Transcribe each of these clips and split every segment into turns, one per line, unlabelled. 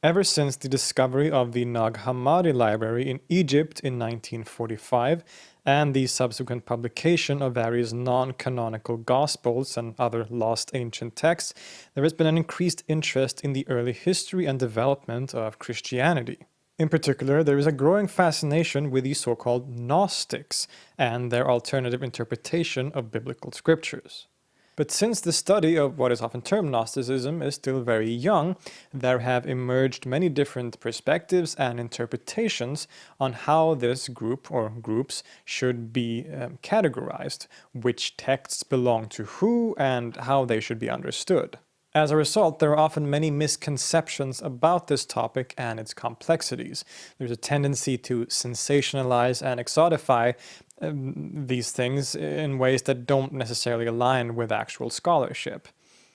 Ever since the discovery of the Nag Hammadi library in Egypt in 1945 and the subsequent publication of various non-canonical gospels and other lost ancient texts, there has been an increased interest in the early history and development of Christianity. In particular, there is a growing fascination with the so-called Gnostics and their alternative interpretation of biblical scriptures. But since the study of what is often termed Gnosticism is still very young, there have emerged many different perspectives and interpretations on how this group or groups should be categorized, which texts belong to who, and how they should be understood. As a result, there are often many misconceptions about this topic and its complexities. There's a tendency to sensationalize and exotify these things in ways that don't necessarily align with actual scholarship.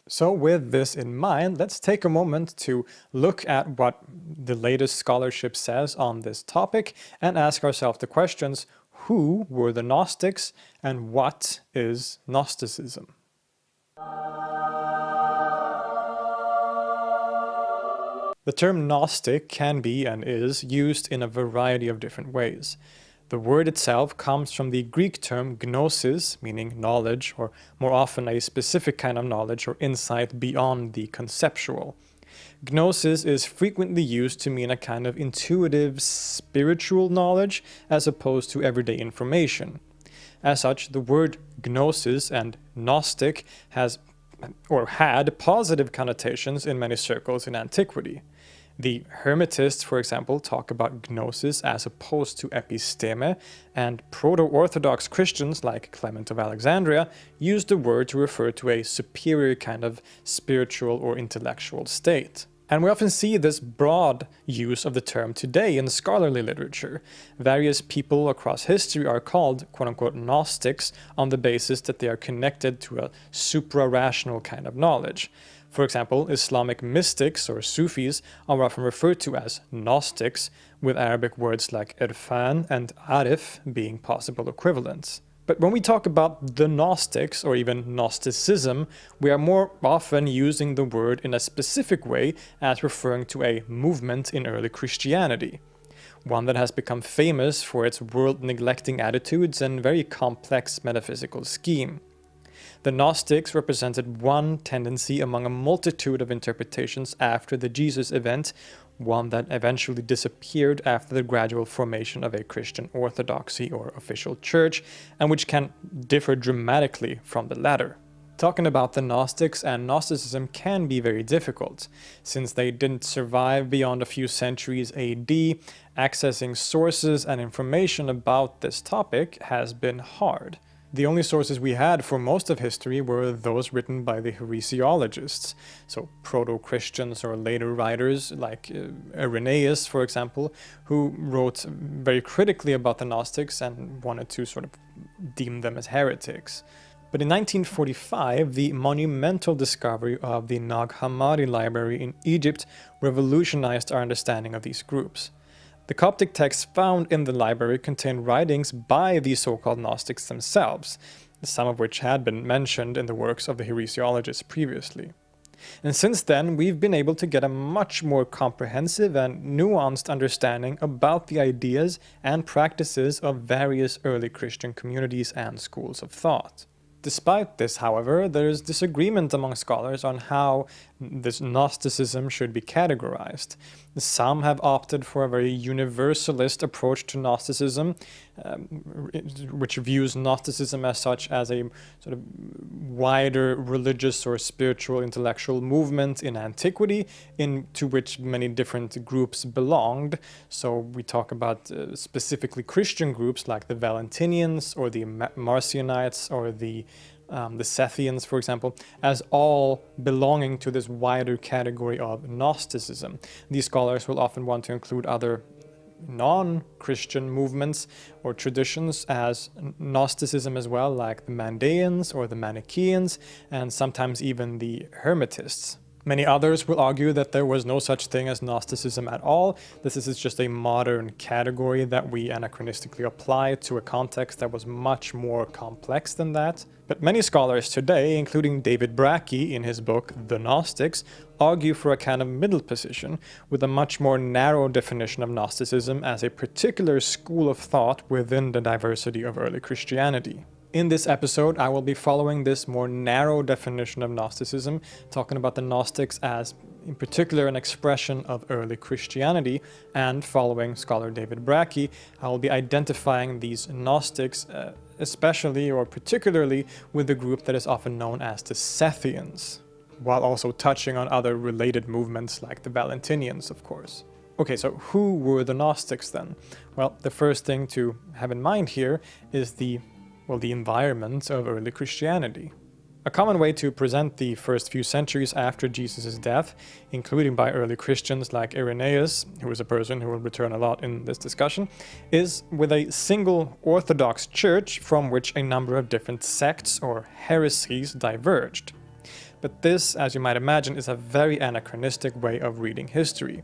So with this in mind, let's take a moment to look at what the latest scholarship says on this topic and ask ourselves the questions: who were the Gnostics and what is Gnosticism? The term Gnostic can be and is used in a variety of different ways. The word itself comes from the Greek term gnosis, meaning knowledge, or more often a specific kind of knowledge or insight beyond the conceptual. Gnosis is frequently used to mean a kind of intuitive, spiritual knowledge as opposed to everyday information. As such, the word gnosis and Gnostic had positive connotations in many circles in antiquity. The Hermetists, for example, talk about gnosis as opposed to episteme, and proto-Orthodox Christians like Clement of Alexandria use the word to refer to a superior kind of spiritual or intellectual state. And we often see this broad use of the term today in scholarly literature. Various people across history are called quote-unquote Gnostics on the basis that they are connected to a supra-rational kind of knowledge. For example, Islamic mystics or Sufis are often referred to as Gnostics, with Arabic words like irfan and arif being possible equivalents. But when we talk about the Gnostics, or even Gnosticism, we are more often using the word in a specific way as referring to a movement in early Christianity, one that has become famous for its world-neglecting attitudes and very complex metaphysical scheme. The Gnostics represented one tendency among a multitude of interpretations after the Jesus event, one that eventually disappeared after the gradual formation of a Christian orthodoxy or official church, and which can differ dramatically from the latter. Talking about the Gnostics and Gnosticism can be very difficult. Since they didn't survive beyond a few centuries AD, accessing sources and information about this topic has been hard. The only sources we had for most of history were those written by the heresiologists, so proto-Christians or later writers like Irenaeus, for example, who wrote very critically about the Gnostics and wanted to sort of deem them as heretics. But in 1945, the monumental discovery of the Nag Hammadi library in Egypt revolutionized our understanding of these groups. The Coptic texts found in the library contain writings by the so-called Gnostics themselves, some of which had been mentioned in the works of the heresiologists previously. And since then, we've been able to get a much more comprehensive and nuanced understanding about the ideas and practices of various early Christian communities and schools of thought. Despite this, however, there is disagreement among scholars on how this Gnosticism should be categorized. Some have opted for a very universalist approach to Gnosticism, which views Gnosticism as such as a sort of wider religious or spiritual intellectual movement in antiquity, into which many different groups belonged. So we talk about specifically Christian groups like the Valentinians or the Marcionites or the Sethians, for example, as all belonging to this wider category of Gnosticism. These scholars will often want to include other non-Christian movements or traditions as Gnosticism as well, like the Mandaeans or the Manichaeans, and sometimes even the Hermetists. Many others will argue that there was no such thing as Gnosticism at all. This is just a modern category that we anachronistically apply to a context that was much more complex than that. But many scholars today, including David Bracke in his book The Gnostics, argue for a kind of middle position, with a much more narrow definition of Gnosticism as a particular school of thought within the diversity of early Christianity. In this episode, I will be following this more narrow definition of Gnosticism, talking about the Gnostics as, in particular, an expression of early Christianity, and following scholar David Bracke, I will be identifying these Gnostics, especially or particularly with the group that is often known as the Sethians, while also touching on other related movements like the Valentinians, of course. Okay, so who were the Gnostics then? Well, the first thing to have in mind here is the environment of early Christianity. A common way to present the first few centuries after Jesus' death, including by early Christians like Irenaeus, who is a person who will return a lot in this discussion, is with a single orthodox church from which a number of different sects or heresies diverged. But this, as you might imagine, is a very anachronistic way of reading history.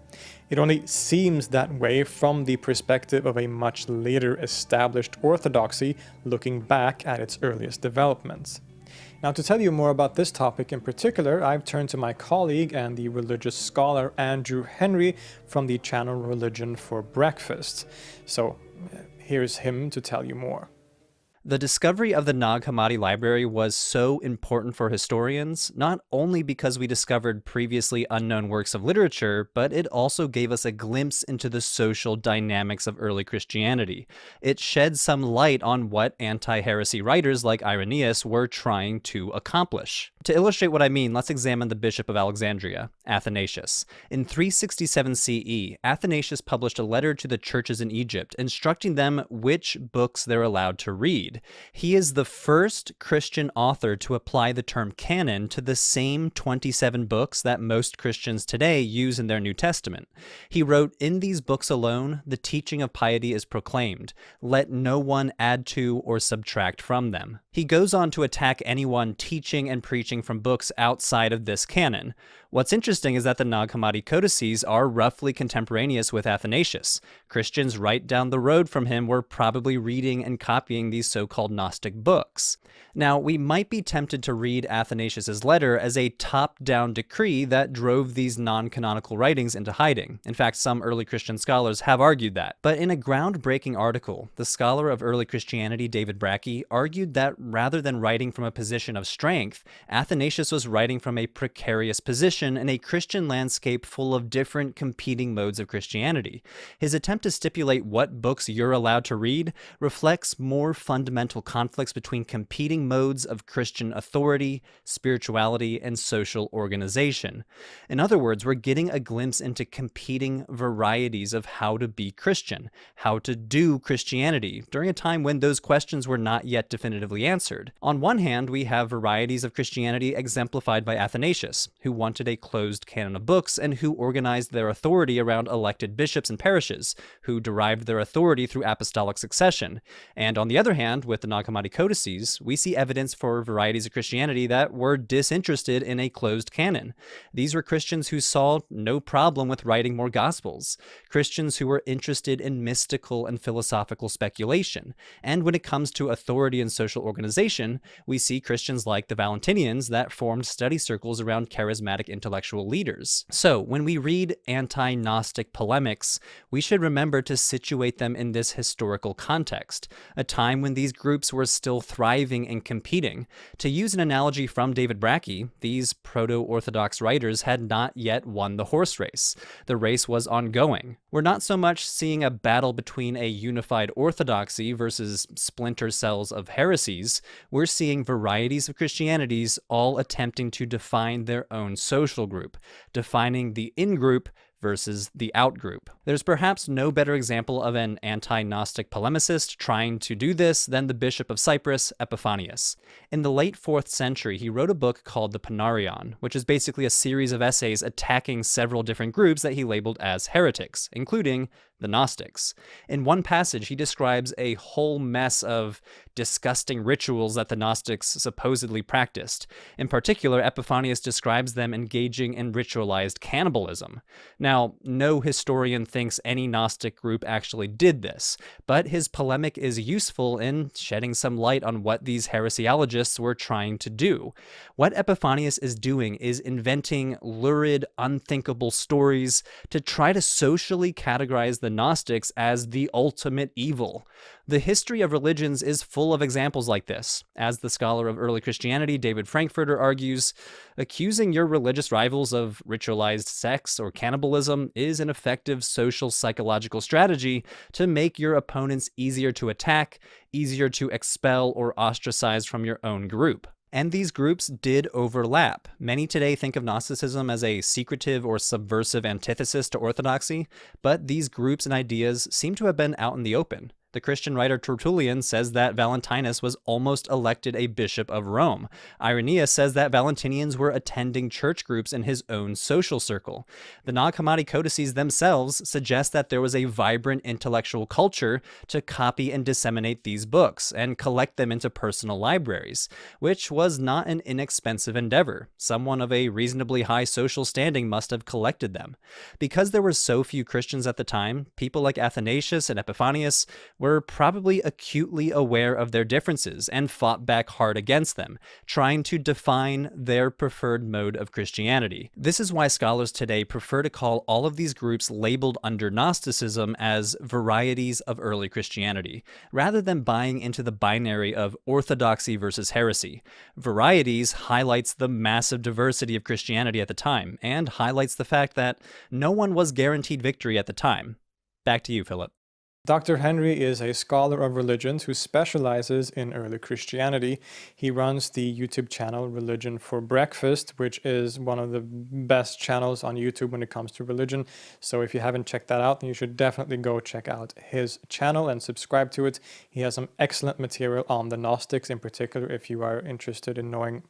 It only seems that way from the perspective of a much later established orthodoxy looking back at its earliest developments. Now, to tell you more about this topic in particular, I've turned to my colleague and the religious scholar Andrew Henry from the channel Religion for Breakfast. So here's him to tell you more.
The discovery of the Nag Hammadi library was so important for historians, not only because we discovered previously unknown works of literature, but it also gave us a glimpse into the social dynamics of early Christianity. It shed some light on what anti-heresy writers like Irenaeus were trying to accomplish. To illustrate what I mean, let's examine the Bishop of Alexandria, Athanasius. In 367 CE, Athanasius published a letter to the churches in Egypt, instructing them which books they're allowed to read. He is the first Christian author to apply the term canon to the same 27 books that most Christians today use in their New Testament. He wrote, "In these books alone, the teaching of piety is proclaimed. Let no one add to or subtract from them." He goes on to attack anyone teaching and preaching from books outside of this canon. What's interesting is that the Nag Hammadi codices are roughly contemporaneous with Athanasius. Christians right down the road from him were probably reading and copying these so-called Gnostic books. Now, we might be tempted to read Athanasius's letter as a top-down decree that drove these non-canonical writings into hiding. In fact, some early Christian scholars have argued that. But in a groundbreaking article, the scholar of early Christianity, David Bracke, argued that rather than writing from a position of strength, Athanasius was writing from a precarious position in a Christian landscape full of different competing modes of Christianity. His attempt to stipulate what books you're allowed to read reflects more fundamental conflicts between competing modes of Christian authority, spirituality, and social organization. In other words, we're getting a glimpse into competing varieties of how to be Christian, how to do Christianity, during a time when those questions were not yet definitively answered. On one hand, we have varieties of Christianity exemplified by Athanasius, who wanted a closed canon of books and who organized their authority around elected bishops and parishes, who derived their authority through apostolic succession. And on the other hand, with the Nag Hammadi codices, we see evidence for varieties of Christianity that were disinterested in a closed canon. These were Christians who saw no problem with writing more gospels, Christians who were interested in mystical and philosophical speculation. And when it comes to authority and social organization, we see Christians like the Valentinians that formed study circles around charismatic intellectual leaders. So, when we read anti-Gnostic polemics, we should remember to situate them in this historical context, a time when these groups were still thriving and competing. To use an analogy from David Bracke, these proto-Orthodox writers had not yet won the horse race. The race was ongoing. We're not so much seeing a battle between a unified orthodoxy versus splinter cells of heresies. We're seeing varieties of Christianities all attempting to define their own social group, defining the in-group versus the out-group. There's perhaps no better example of an anti-Gnostic polemicist trying to do this than the Bishop of Cyprus, Epiphanius. In the late 4th century, he wrote a book called the Panarion, which is basically a series of essays attacking several different groups that he labeled as heretics, including the Gnostics. In one passage, he describes a whole mess of disgusting rituals that the Gnostics supposedly practiced. In particular, Epiphanius describes them engaging in ritualized cannibalism. Now, no historian thinks any Gnostic group actually did this, but his polemic is useful in shedding some light on what these heresiologists were trying to do. What Epiphanius is doing is inventing lurid, unthinkable stories to try to socially categorize the Gnostics as the ultimate evil. The history of religions is full of examples like this. As the scholar of early Christianity, David Frankfurter, argues, accusing your religious rivals of ritualized sex or cannibalism is an effective social psychological strategy to make your opponents easier to attack, easier to expel or ostracize from your own group. And these groups did overlap. Many today think of Gnosticism as a secretive or subversive antithesis to orthodoxy, but these groups and ideas seem to have been out in the open. The Christian writer Tertullian says that Valentinus was almost elected a bishop of Rome. Irenaeus says that Valentinians were attending church groups in his own social circle. The Nag Hammadi codices themselves suggest that there was a vibrant intellectual culture to copy and disseminate these books and collect them into personal libraries, which was not an inexpensive endeavor. Someone of a reasonably high social standing must have collected them. Because there were so few Christians at the time, people like Athanasius and Epiphanius were probably acutely aware of their differences and fought back hard against them, trying to define their preferred mode of Christianity. This is why scholars today prefer to call all of these groups labeled under Gnosticism as varieties of early Christianity, rather than buying into the binary of orthodoxy versus heresy. Varieties highlights the massive diversity of Christianity at the time, and highlights the fact that no one was guaranteed victory at the time. Back to you, Philip.
Dr. Henry is a scholar of religions who specializes in early Christianity. He runs the YouTube channel Religion for Breakfast, which is one of the best channels on YouTube when it comes to religion. So if you haven't checked that out, then you should definitely go check out his channel and subscribe to it. He has some excellent material on the Gnostics, in particular, if you are interested in knowing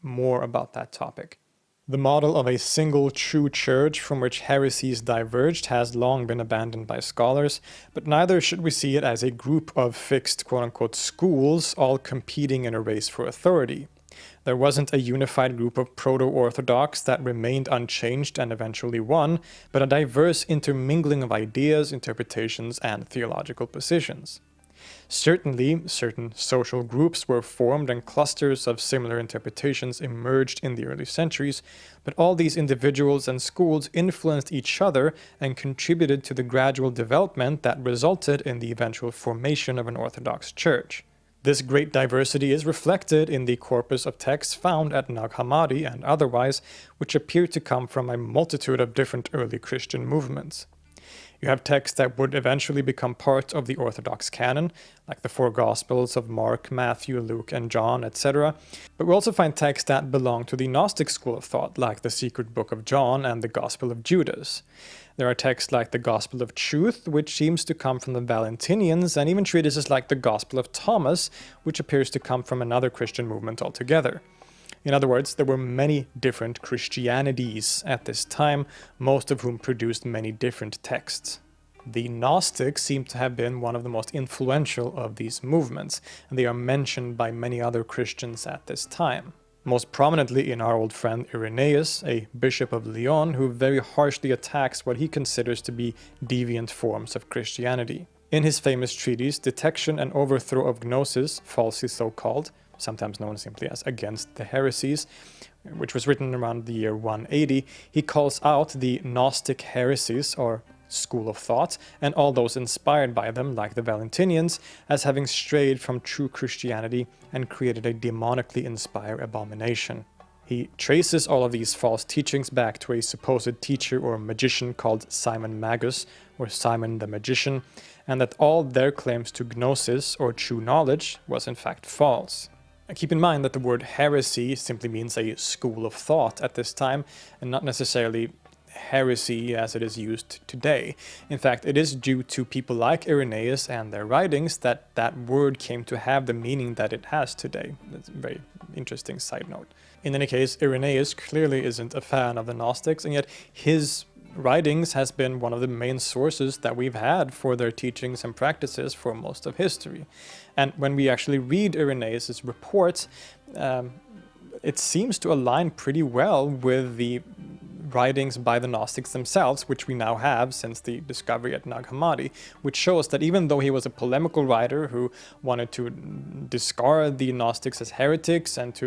more about that topic. The model of a single true church from which heresies diverged has long been abandoned by scholars, but neither should we see it as a group of fixed quote-unquote schools all competing in a race for authority. There wasn't a unified group of proto-orthodox that remained unchanged and eventually won, but a diverse intermingling of ideas, interpretations, and theological positions. Certainly, certain social groups were formed and clusters of similar interpretations emerged in the early centuries, but all these individuals and schools influenced each other and contributed to the gradual development that resulted in the eventual formation of an Orthodox church. This great diversity is reflected in the corpus of texts found at Nag Hammadi and otherwise, which appear to come from a multitude of different early Christian movements. You have texts that would eventually become part of the Orthodox canon, like the four Gospels of Mark, Matthew, Luke, and John, etc. But we also find texts that belong to the Gnostic school of thought, like the Secret Book of John and the Gospel of Judas. There are texts like the Gospel of Truth, which seems to come from the Valentinians, and even treatises like the Gospel of Thomas, which appears to come from another Christian movement altogether. In other words, there were many different Christianities at this time, most of whom produced many different texts. The Gnostics seem to have been one of the most influential of these movements, and they are mentioned by many other Christians at this time. Most prominently in our old friend Irenaeus, a bishop of Lyon, who very harshly attacks what he considers to be deviant forms of Christianity. In his famous treatise, Detection and Overthrow of Gnosis, falsely so called, sometimes known simply as Against the Heresies, which was written around the year 180, he calls out the Gnostic heresies, or school of thought, and all those inspired by them, like the Valentinians, as having strayed from true Christianity and created a demonically inspired abomination. He traces all of these false teachings back to a supposed teacher or magician called Simon Magus, or Simon the Magician, and that all their claims to gnosis, or true knowledge, was in fact false. Keep in mind that the word heresy simply means a school of thought at this time, and not necessarily heresy as it is used today. In fact, it is due to people like Irenaeus and their writings that that word came to have the meaning that it has today. That's a very interesting side note. In any case, Irenaeus clearly isn't a fan of the Gnostics, and yet his writings has been one of the main sources that we've had for their teachings and practices for most of history. And when we actually read Irenaeus' report, it seems to align pretty well with the writings by the Gnostics themselves, which we now have since the discovery at Nag Hammadi, which shows that even though he was a polemical writer who wanted to discard the Gnostics as heretics and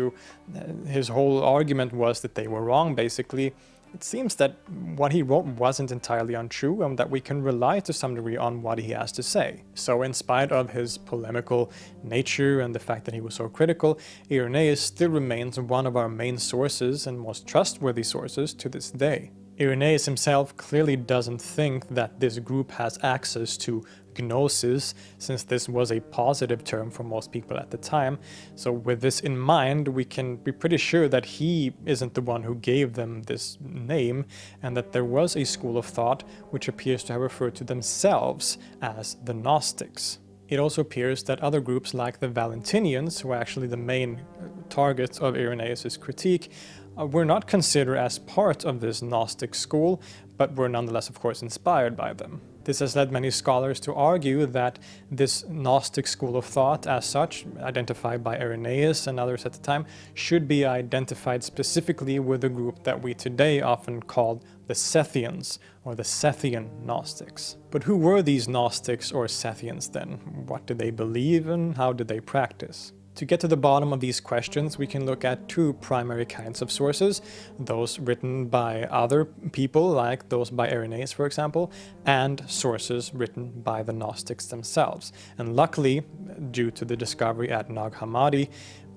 his whole argument was that they were wrong, basically, it seems that what he wrote wasn't entirely untrue and that we can rely to some degree on what he has to say. So in spite of his polemical nature and the fact that he was so critical, Irenaeus still remains one of our main sources and most trustworthy sources to this day. Irenaeus himself clearly doesn't think that this group has access to gnosis, since this was a positive term for most people at the time. So with this in mind, we can be pretty sure that he isn't the one who gave them this name, and that there was a school of thought which appears to have referred to themselves as the Gnostics. It also appears that other groups like the Valentinians, who are actually the main targets of Irenaeus' critique, were not considered as part of this Gnostic school, but were nonetheless, of course, inspired by them. This has led many scholars to argue that this Gnostic school of thought, as such, identified by Irenaeus and others at the time, should be identified specifically with the group that we today often call the Sethians, or the Sethian Gnostics. But who were these Gnostics or Sethians then? What did they believe and how did they practice? To get to the bottom of these questions, we can look at two primary kinds of sources, those written by other people, like those by Irenaeus, for example, and sources written by the Gnostics themselves. And luckily, due to the discovery at Nag Hammadi,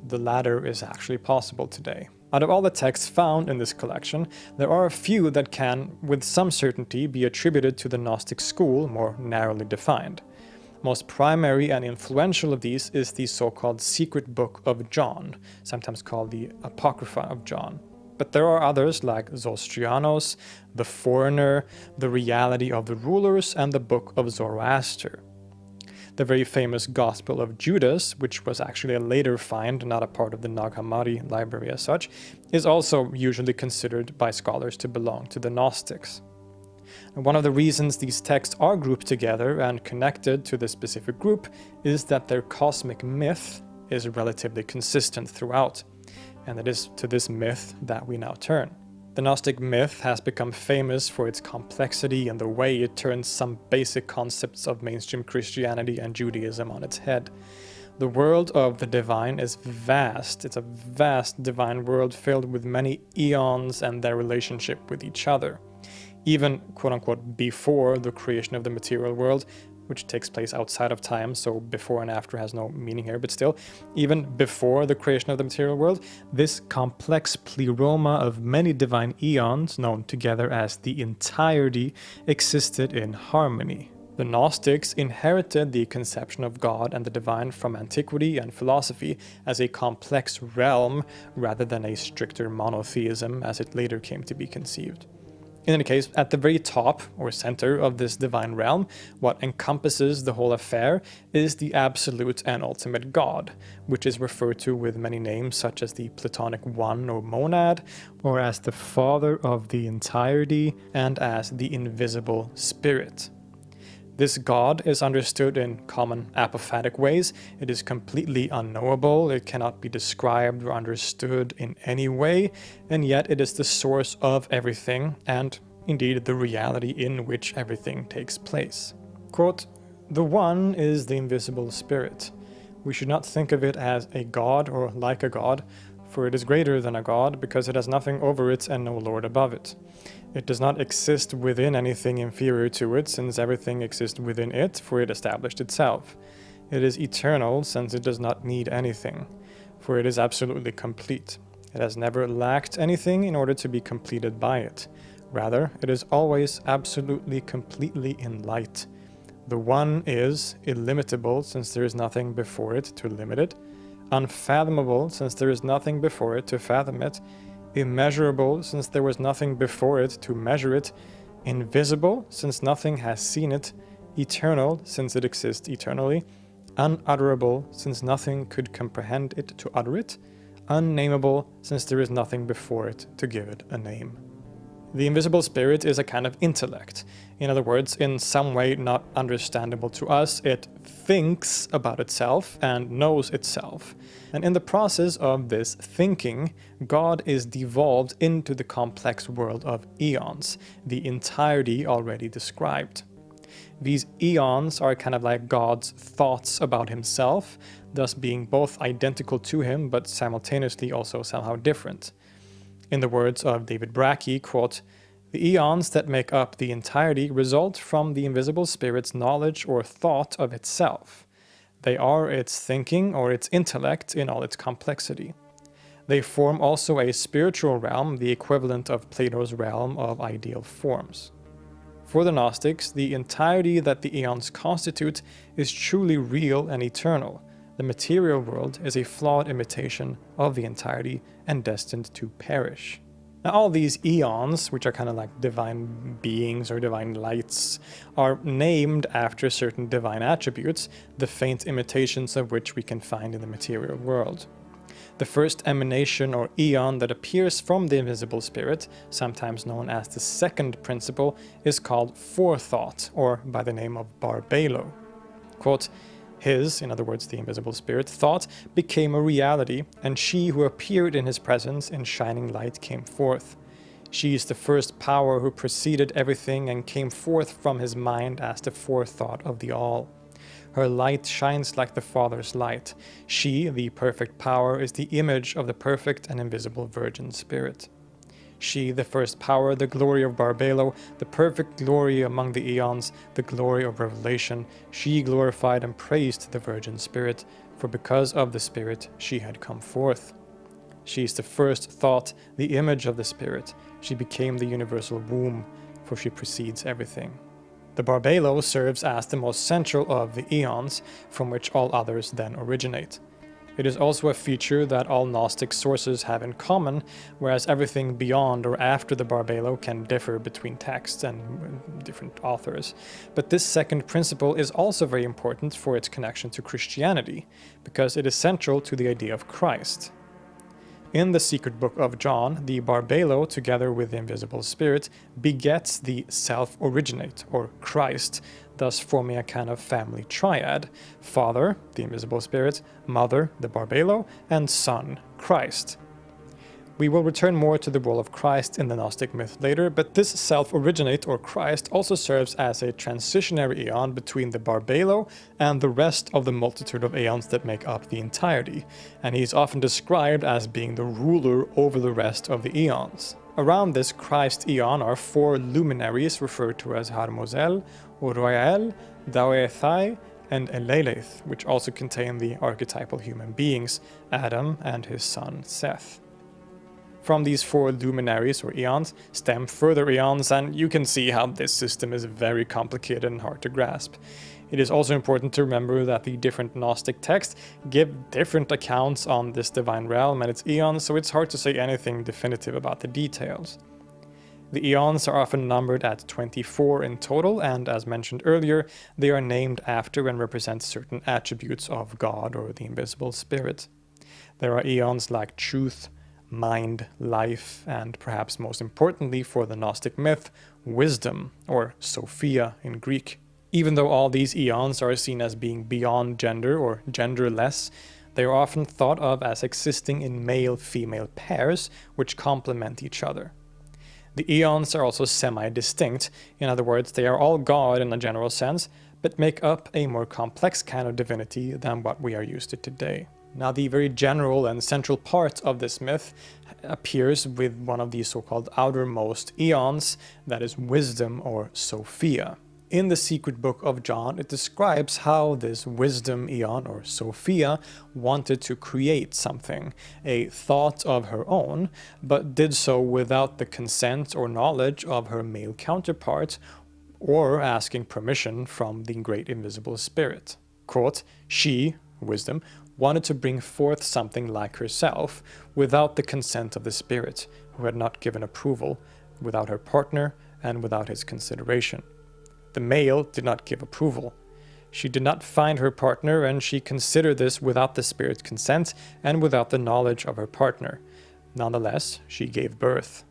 the latter is actually possible today. Out of all the texts found in this collection, there are a few that can, with some certainty, be attributed to the Gnostic school, more narrowly defined. Most primary and influential of these is the so-called Secret Book of John, sometimes called the Apocrypha of John. But there are others like Zostrianos, The Foreigner, The Reality of the Rulers, and the Book of Zoroaster. The very famous Gospel of Judas, which was actually a later find, not a part of the Nag Hammadi library as such, is also usually considered by scholars to belong to the Gnostics. And one of the reasons these texts are grouped together and connected to this specific group is that their cosmic myth is relatively consistent throughout, and it is to this myth that we now turn. The Gnostic myth has become famous for its complexity and the way it turns some basic concepts of mainstream Christianity and Judaism on its head. The world of the divine is vast. It's a vast divine world filled with many eons and their relationship with each other. Even, quote-unquote, before the creation of the material world, which takes place outside of time, so before and after has no meaning here, but still, even before the creation of the material world, this complex pleroma of many divine eons, known together as the entirety, existed in harmony. The Gnostics inherited the conception of God and the divine from antiquity and philosophy as a complex realm rather than a stricter monotheism as it later came to be conceived. In any case, at the very top, or center of this divine realm, what encompasses the whole affair is the absolute and ultimate God, which is referred to with many names such as the Platonic One or Monad, or as the Father of the entirety, and as the invisible Spirit. This God is understood in common apophatic ways. It is completely unknowable, it cannot be described or understood in any way, and yet it is the source of everything, and indeed the reality in which everything takes place. Quote, "The One is the invisible Spirit. We should not think of it as a God or like a God, for it is greater than a God, because it has nothing over it and no Lord above it. It does not exist within anything inferior to it, since everything exists within it, for it established itself. It is eternal, since it does not need anything, for it is absolutely complete. It has never lacked anything in order to be completed by it. Rather, it is always absolutely completely in light. The One is illimitable, since there is nothing before it to limit it, unfathomable, since there is nothing before it to fathom it, immeasurable, since there was nothing before it to measure it, invisible, since nothing has seen it, eternal, since it exists eternally, unutterable, since nothing could comprehend it to utter it, unnameable, since there is nothing before it to give it a name." The invisible spirit is a kind of intellect. In other words, in some way not understandable to us, it thinks about itself and knows itself. And in the process of this thinking, God is devolved into the complex world of eons, the entirety already described. These eons are kind of like God's thoughts about himself, thus being both identical to him but simultaneously also somehow different. In the words of David Brackey, quote, "The eons that make up the entirety result from the invisible spirit's knowledge or thought of itself. They are its thinking or its intellect in all its complexity. They form also a spiritual realm, the equivalent of Plato's realm of ideal forms. For the Gnostics, the entirety that the eons constitute is truly real and eternal. The material world is a flawed imitation of the entirety and destined to perish." Now, all these eons, which are kind of like divine beings or divine lights, are named after certain divine attributes, the faint imitations of which we can find in the material world. The first emanation or eon that appears from the invisible spirit, sometimes known as the second principle, is called forethought, or by the name of Barbelo. Quote, "His," in other words the invisible spirit, "thought became a reality, and she who appeared in his presence in shining light came forth. She is the first power who preceded everything and came forth from his mind as the forethought of the all. Her light shines like the Father's light. She, the perfect power, is the image of the perfect and invisible Virgin Spirit. She, the first power, the glory of Barbelo, the perfect glory among the eons, the glory of revelation, she glorified and praised the Virgin Spirit, for because of the Spirit she had come forth. She is the first thought, the image of the Spirit. She became the universal womb, for she precedes everything. The Barbelo serves as the most central of the eons, from which all others then originate. It is also a feature that all Gnostic sources have in common, whereas everything beyond or after the Barbelo can differ between texts and different authors. But this second principle is also very important for its connection to Christianity, because it is central to the idea of Christ. In the secret book of John, the Barbelo, together with the invisible spirit, begets the self-originate, or Christ, thus forming a kind of family triad: Father, the invisible spirit; Mother, the Barbelo; and Son, Christ. We will return more to the role of Christ in the Gnostic myth later, but this self-originate, or Christ, also serves as a transitionary aeon between the Barbelo and the rest of the multitude of aeons that make up the entirety, and he is often described as being the ruler over the rest of the aeons. Around this Christ aeon are four luminaries referred to as Harmozel, Uriel, Daoethai, and Eleleth, which also contain the archetypal human beings, Adam and his son Seth. From these four luminaries or eons stem further eons, and you can see how this system is very complicated and hard to grasp. It is also important to remember that the different Gnostic texts give different accounts on this divine realm and its eons, so it's hard to say anything definitive about the details. The eons are often numbered at 24 in total, and as mentioned earlier, they are named after and represent certain attributes of God or the invisible spirit. There are eons like truth, mind, life, and perhaps most importantly for the Gnostic myth, wisdom, or Sophia in Greek. Even though all these eons are seen as being beyond gender or genderless, they are often thought of as existing in male-female pairs which complement each other. The eons are also semi-distinct, in other words, they are all God in a general sense, but make up a more complex kind of divinity than what we are used to today. Now, the very general and central part of this myth appears with one of these so-called outermost eons, that is wisdom or Sophia. In the secret book of John, it describes how this wisdom eon or Sophia wanted to create something, a thought of her own, but did so without the consent or knowledge of her male counterpart, or asking permission from the great invisible spirit. Quote, "She, wisdom, wanted to bring forth something like herself, without the consent of the spirit, who had not given approval, without her partner, and without his consideration. The male did not give approval. She did not find her partner, and she considered this without the spirit's consent and without the knowledge of her partner. Nonetheless, she gave birth."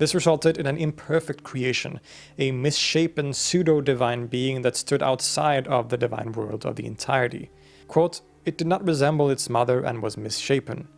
This resulted in an imperfect creation, a misshapen pseudo-divine being that stood outside of the divine world of the entirety. Quote, "It did not resemble its mother and was misshapen.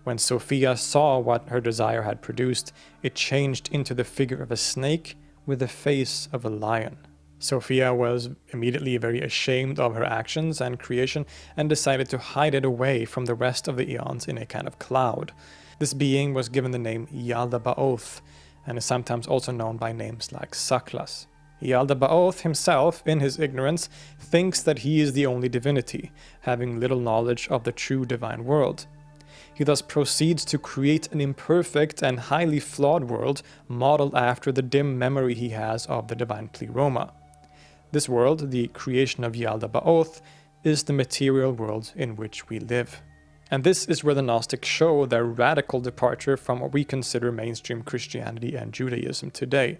When Sophia saw what her desire had produced, it changed into the figure of a snake with the face of a lion." Sophia was immediately very ashamed of her actions and creation and decided to hide it away from the rest of the eons in a kind of cloud. This being was given the name Yaldabaoth and is sometimes also known by names like Saklas. Yaldabaoth himself, in his ignorance, thinks that he is the only divinity, having little knowledge of the true divine world. He thus proceeds to create an imperfect and highly flawed world modeled after the dim memory he has of the divine pleroma. This world, the creation of Yaldabaoth, is the material world in which we live. And this is where the Gnostics show their radical departure from what we consider mainstream Christianity and Judaism today.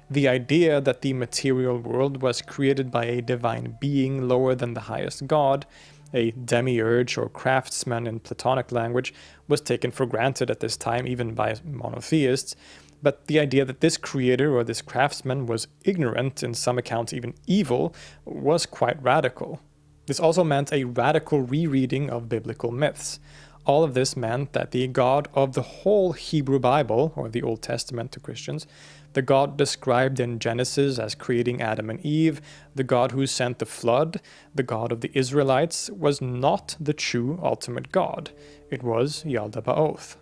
The idea that the material world was created by a divine being lower than the highest god, a demiurge or craftsman in Platonic language, was taken for granted at this time even by monotheists. But the idea that this creator or this craftsman was ignorant, in some accounts even evil, was quite radical. This also meant a radical rereading of biblical myths. All of this meant that the God of the whole Hebrew Bible, or the Old Testament to Christians, the God described in Genesis as creating Adam and Eve, the God who sent the flood, the God of the Israelites, was not the true ultimate God. It was Yaldabaoth.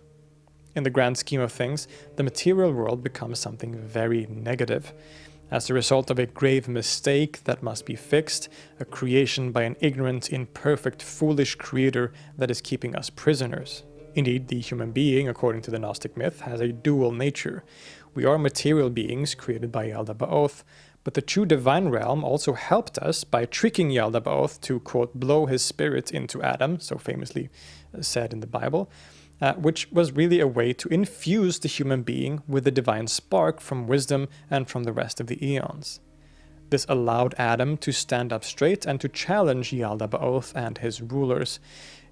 In the grand scheme of things, the material world becomes something very negative. As a result of a grave mistake that must be fixed, a creation by an ignorant, imperfect, foolish creator that is keeping us prisoners. Indeed, the human being, according to the Gnostic myth, has a dual nature. We are material beings created by Yaldabaoth, but the true divine realm also helped us by tricking Yaldabaoth to, quote, blow his spirit into Adam, so famously said in the Bible, which was really a way to infuse the human being with the divine spark from wisdom and from the rest of the eons. This allowed Adam to stand up straight and to challenge Yaldabaoth and his rulers.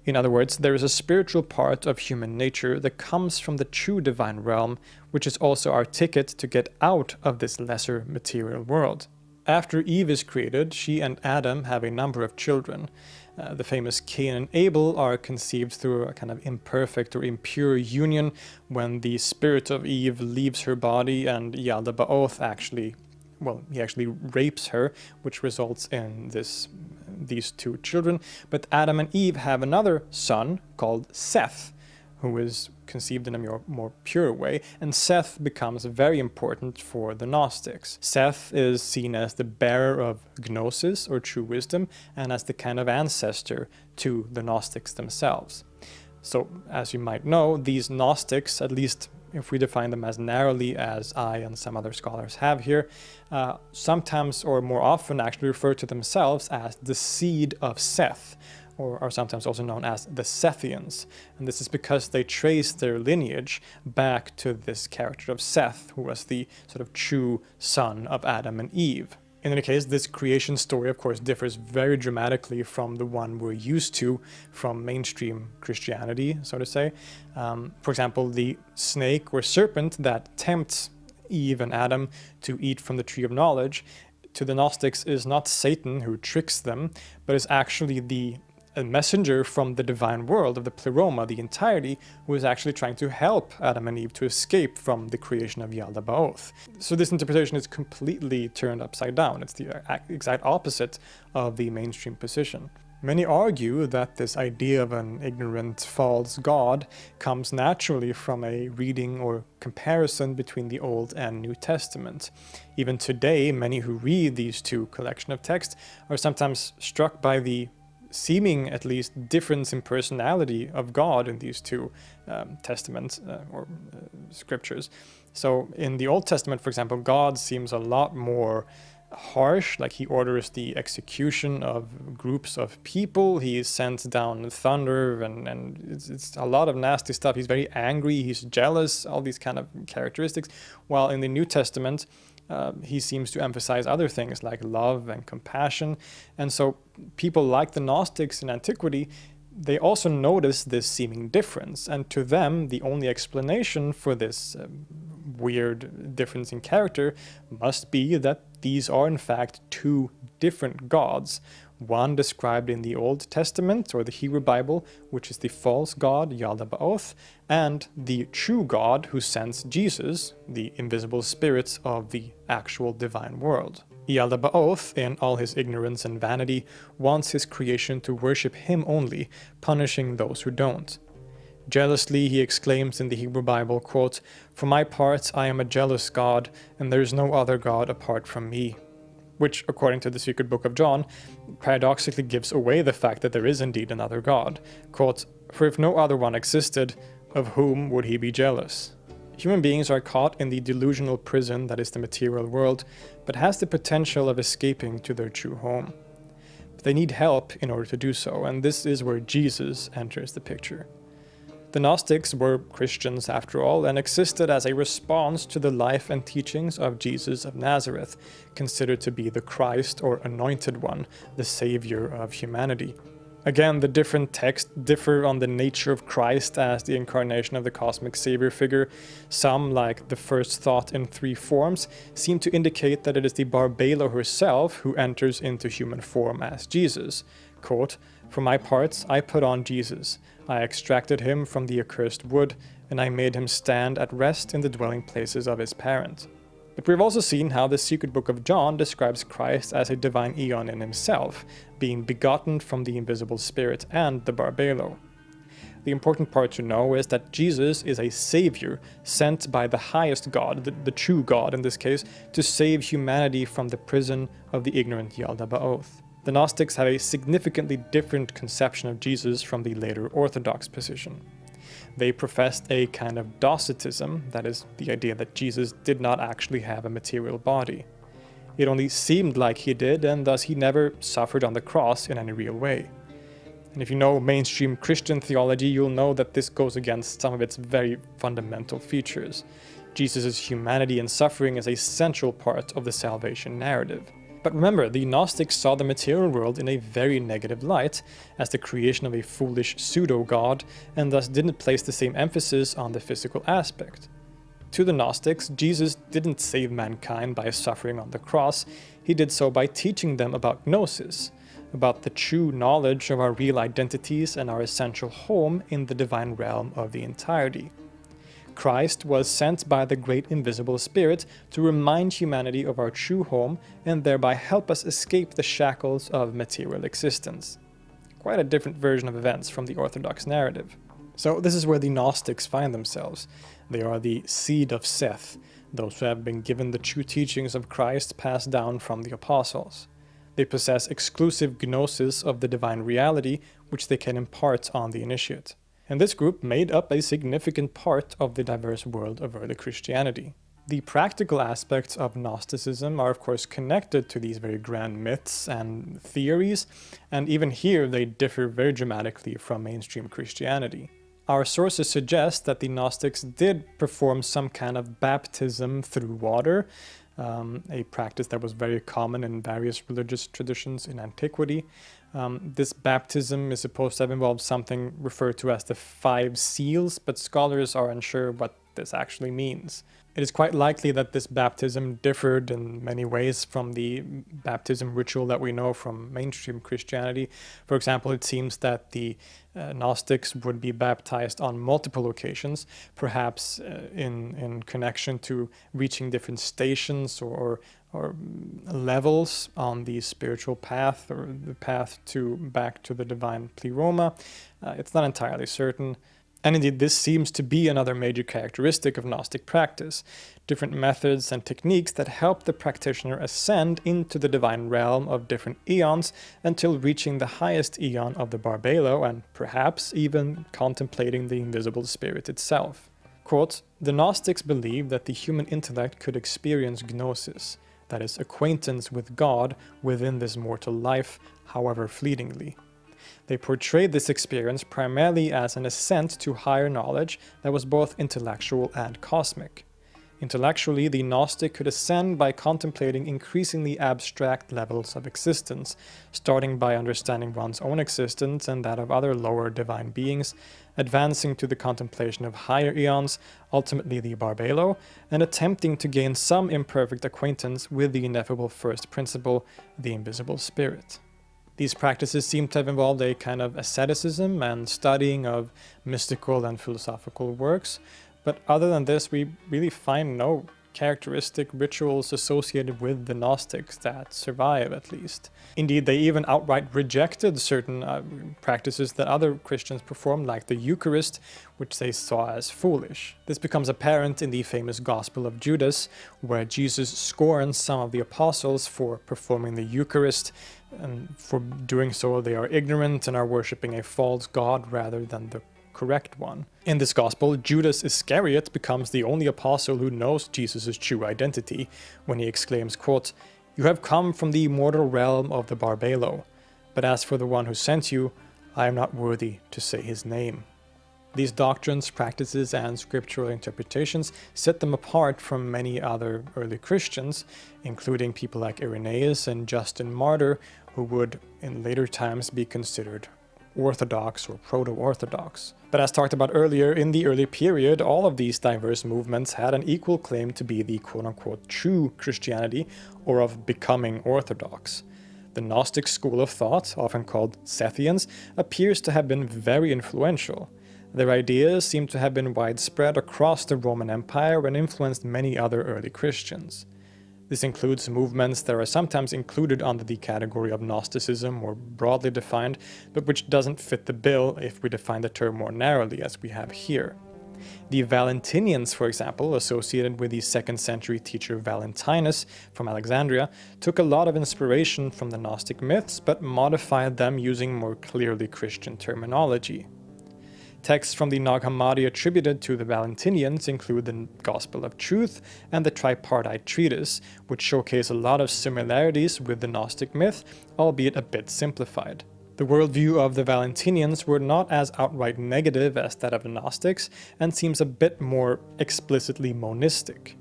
In other words, there is a spiritual part of human nature that comes from the true divine realm, which is also our ticket to get out of this lesser material world. After Eve is created, she and Adam have a number of children. The famous Cain and Abel are conceived through a kind of imperfect or impure union when the spirit of Eve leaves her body and Yaldabaoth actually rapes her, which results in these two children. But Adam and Eve have another son called Seth, who is conceived in a more pure way, and Seth becomes very important for the Gnostics. Seth is seen as the bearer of gnosis, or true wisdom, and as the kind of ancestor to the Gnostics themselves. So, as you might know, these Gnostics, at least if we define them as narrowly as I and some other scholars have here, sometimes or more often actually refer to themselves as the seed of Seth, or are sometimes also known as the Sethians. And this is because they trace their lineage back to this character of Seth, who was the sort of true son of Adam and Eve. In any case, this creation story, of course, differs very dramatically from the one we're used to from mainstream Christianity, so to say. For example, the snake or serpent that tempts Eve and Adam to eat from the tree of knowledge, to the Gnostics is not Satan who tricks them, but is actually a messenger from the divine world of the pleroma, the entirety, who is actually trying to help Adam and Eve to escape from the creation of Yaldabaoth. So this interpretation is completely turned upside down. It's the exact opposite of the mainstream position. Many argue that this idea of an ignorant, false god comes naturally from a reading or comparison between the Old and New Testament. Even today, many who read these two collections of texts are sometimes struck by the seeming, at least, difference in personality of God in these two testaments or scriptures. So in the Old Testament, for example, God seems a lot more harsh, like he orders the execution of groups of people, he sends down thunder, and it's a lot of nasty stuff. He's very angry, he's jealous, all these kind of characteristics, while in the New Testament, he seems to emphasize other things like love and compassion. And so people like the Gnostics in antiquity, they also notice this seeming difference. And to them, the only explanation for this weird difference in character must be that these are in fact two different gods. One described in the Old Testament, or the Hebrew Bible, which is the false god, Yaldabaoth, and the true God who sends Jesus, the invisible spirit of the actual divine world. Yaldabaoth, in all his ignorance and vanity, wants his creation to worship him only, punishing those who don't. Jealously, he exclaims in the Hebrew Bible, quote, "For my part, I am a jealous God, and there is no other God apart from me." Which, according to the secret book of John, paradoxically gives away the fact that there is indeed another God. Quote, "For if no other one existed, of whom would he be jealous?" Human beings are caught in the delusional prison that is the material world, but has the potential of escaping to their true home. But they need help in order to do so, and this is where Jesus enters the picture. The Gnostics were Christians after all, and existed as a response to the life and teachings of Jesus of Nazareth, considered to be the Christ or anointed one, the savior of humanity. Again, the different texts differ on the nature of Christ as the incarnation of the cosmic savior figure. Some, like the first thought in three forms, seem to indicate that it is the Barbelo herself who enters into human form as Jesus. Quote, "For my parts, I put on Jesus. I extracted him from the accursed wood, and I made him stand at rest in the dwelling places of his parent." But we've also seen how the secret book of John describes Christ as a divine eon in himself, being begotten from the invisible spirit and the Barbelo. The important part to know is that Jesus is a savior sent by the highest God, the true God in this case, to save humanity from the prison of the ignorant Yaldabaoth. The Gnostics have a significantly different conception of Jesus from the later Orthodox position. They professed a kind of Docetism, that is, the idea that Jesus did not actually have a material body. It only seemed like he did, and thus he never suffered on the cross in any real way. And if you know mainstream Christian theology, you'll know that this goes against some of its very fundamental features. Jesus' humanity and suffering is a central part of the salvation narrative. But remember, the Gnostics saw the material world in a very negative light, as the creation of a foolish pseudo-god, and thus didn't place the same emphasis on the physical aspect. To the Gnostics, Jesus didn't save mankind by suffering on the cross, he did so by teaching them about gnosis, about the true knowledge of our real identities and our essential home in the divine realm of the entirety. Christ was sent by the great invisible spirit to remind humanity of our true home and thereby help us escape the shackles of material existence. Quite a different version of events from the Orthodox narrative. So this is where the Gnostics find themselves. They are the seed of Seth, those who have been given the true teachings of Christ passed down from the apostles. They possess exclusive gnosis of the divine reality, which they can impart on the initiate. And this group made up a significant part of the diverse world of early Christianity. The practical aspects of Gnosticism are of course connected to these very grand myths and theories, and even here they differ very dramatically from mainstream Christianity. Our sources suggest that the Gnostics did perform some kind of baptism through water, a practice that was very common in various religious traditions in antiquity. This baptism is supposed to have involved something referred to as the 5 seals, but scholars are unsure what this actually means. It is quite likely that this baptism differed in many ways from the baptism ritual that we know from mainstream Christianity. For example, it seems that the Gnostics would be baptized on multiple occasions, perhaps in connection to reaching different stations or levels on the spiritual path, or the path back to the divine pleroma. It's not entirely certain. And indeed, this seems to be another major characteristic of Gnostic practice, different methods and techniques that help the practitioner ascend into the divine realm of different eons until reaching the highest eon of the Barbelo and perhaps even contemplating the invisible spirit itself. Quote, "The Gnostics believed that the human intellect could experience gnosis, that is, acquaintance with God within this mortal life, however fleetingly. They portrayed this experience primarily as an ascent to higher knowledge that was both intellectual and cosmic. Intellectually, the Gnostic could ascend by contemplating increasingly abstract levels of existence, starting by understanding one's own existence and that of other lower divine beings, advancing to the contemplation of higher eons, ultimately the Barbelo, and attempting to gain some imperfect acquaintance with the ineffable first principle, the invisible spirit. These practices seem to have involved a kind of asceticism and studying of mystical and philosophical works, but other than this, we really find no characteristic rituals associated with the Gnostics that survive, at least. Indeed, they even outright rejected certain practices that other Christians performed, like the Eucharist, which they saw as foolish. This becomes apparent in the famous Gospel of Judas, where Jesus scorns some of the apostles for performing the Eucharist, and for doing so they are ignorant and are worshipping a false god rather than the correct one. In this gospel, Judas Iscariot becomes the only apostle who knows Jesus' true identity when he exclaims, quote, "You have come from the immortal realm of the Barbelo, but as for the one who sent you, I am not worthy to say his name." These doctrines, practices, and scriptural interpretations set them apart from many other early Christians, including people like Irenaeus and Justin Martyr, who would in later times be considered Orthodox or proto-Orthodox. But as talked about earlier, in the early period, all of these diverse movements had an equal claim to be the quote-unquote true Christianity, or of becoming Orthodox. The Gnostic school of thought, often called Sethians, appears to have been very influential. Their ideas seem to have been widespread across the Roman Empire and influenced many other early Christians. This includes movements that are sometimes included under the category of Gnosticism, more broadly defined, but which doesn't fit the bill if we define the term more narrowly, as we have here. The Valentinians, for example, associated with the 2nd century teacher Valentinus from Alexandria, took a lot of inspiration from the Gnostic myths, but modified them using more clearly Christian terminology. Texts from the Nag Hammadi attributed to the Valentinians include the Gospel of Truth and the Tripartite Treatise, which showcase a lot of similarities with the Gnostic myth, albeit a bit simplified. The worldview of the Valentinians were not as outright negative as that of the Gnostics, and seems a bit more explicitly monistic.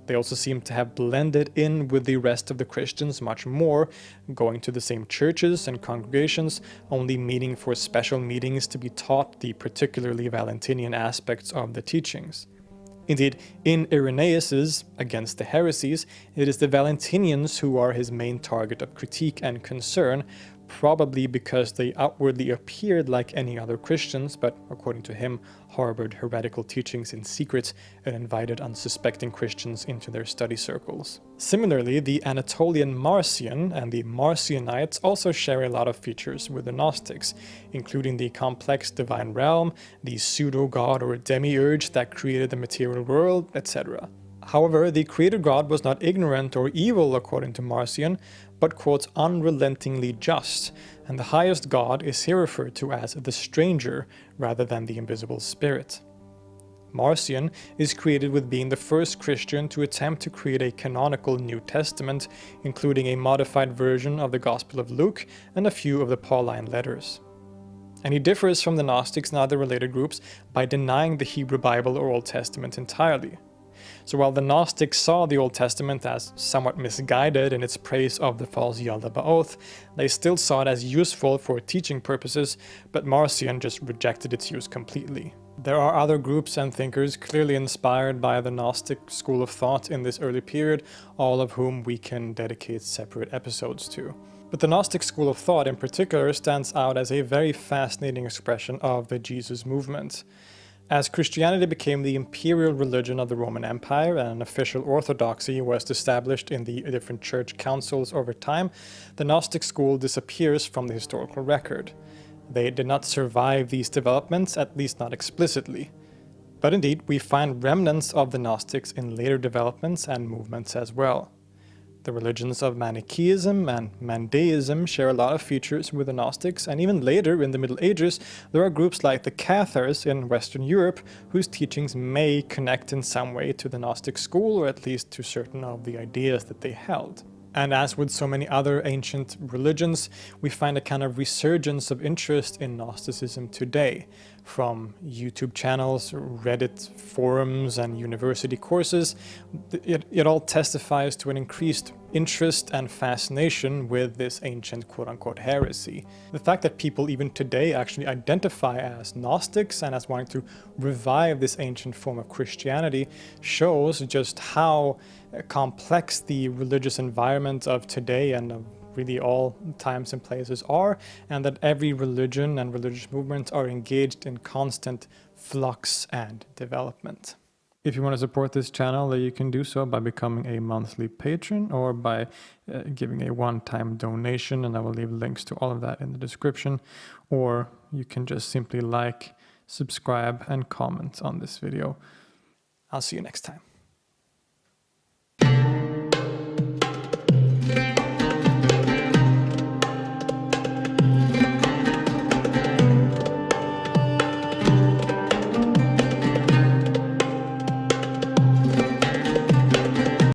They also seem to have blended in with the rest of the Christians much more, going to the same churches and congregations, only meeting for special meetings to be taught the particularly Valentinian aspects of the teachings. Indeed, in Irenaeus's Against the Heresies, it is the Valentinians who are his main target of critique and concern, probably because they outwardly appeared like any other Christians, but according to him, harbored heretical teachings in secret and invited unsuspecting Christians into their study circles. Similarly, the Anatolian Marcion and the Marcionites also share a lot of features with the Gnostics, including the complex divine realm, the pseudo-god or demiurge that created the material world, etc. However, the creator god was not ignorant or evil according to Marcion, but quotes unrelentingly just, and the highest god is here referred to as the stranger rather than the invisible spirit. Marcion is credited with being the first Christian to attempt to create a canonical New Testament, including a modified version of the Gospel of Luke and a few of the Pauline letters. And he differs from the Gnostics and other related groups by denying the Hebrew Bible or Old Testament entirely. So while the Gnostics saw the Old Testament as somewhat misguided in its praise of the false Yalda Ba'oth, they still saw it as useful for teaching purposes, but Marcion just rejected its use completely. There are other groups and thinkers clearly inspired by the Gnostic school of thought in this early period, all of whom we can dedicate separate episodes to. But the Gnostic school of thought in particular stands out as a very fascinating expression of the Jesus movement. As Christianity became the imperial religion of the Roman Empire and an official orthodoxy was established in the different church councils over time, the Gnostic school disappears from the historical record. They did not survive these developments, at least not explicitly. But indeed, we find remnants of the Gnostics in later developments and movements as well. The religions of Manichaeism and Mandaeism share a lot of features with the Gnostics, and even later in the Middle Ages, there are groups like the Cathars in Western Europe whose teachings may connect in some way to the Gnostic school, or at least to certain of the ideas that they held. And as with so many other ancient religions, we find a kind of resurgence of interest in Gnosticism today, from YouTube channels, Reddit forums, and university courses, it all testifies to an increased interest and fascination with this ancient quote-unquote heresy. The fact that people even today actually identify as Gnostics and as wanting to revive this ancient form of Christianity shows just how complex the religious environment of today and of really all times and places are, and that every religion and religious movement are engaged in constant flux and development. If you want to support this channel, you can do so by becoming a monthly patron or by giving a one-time donation, and I will leave links to all of that in the description. Or you can just simply like, subscribe, and comment on this video. I'll see you next time.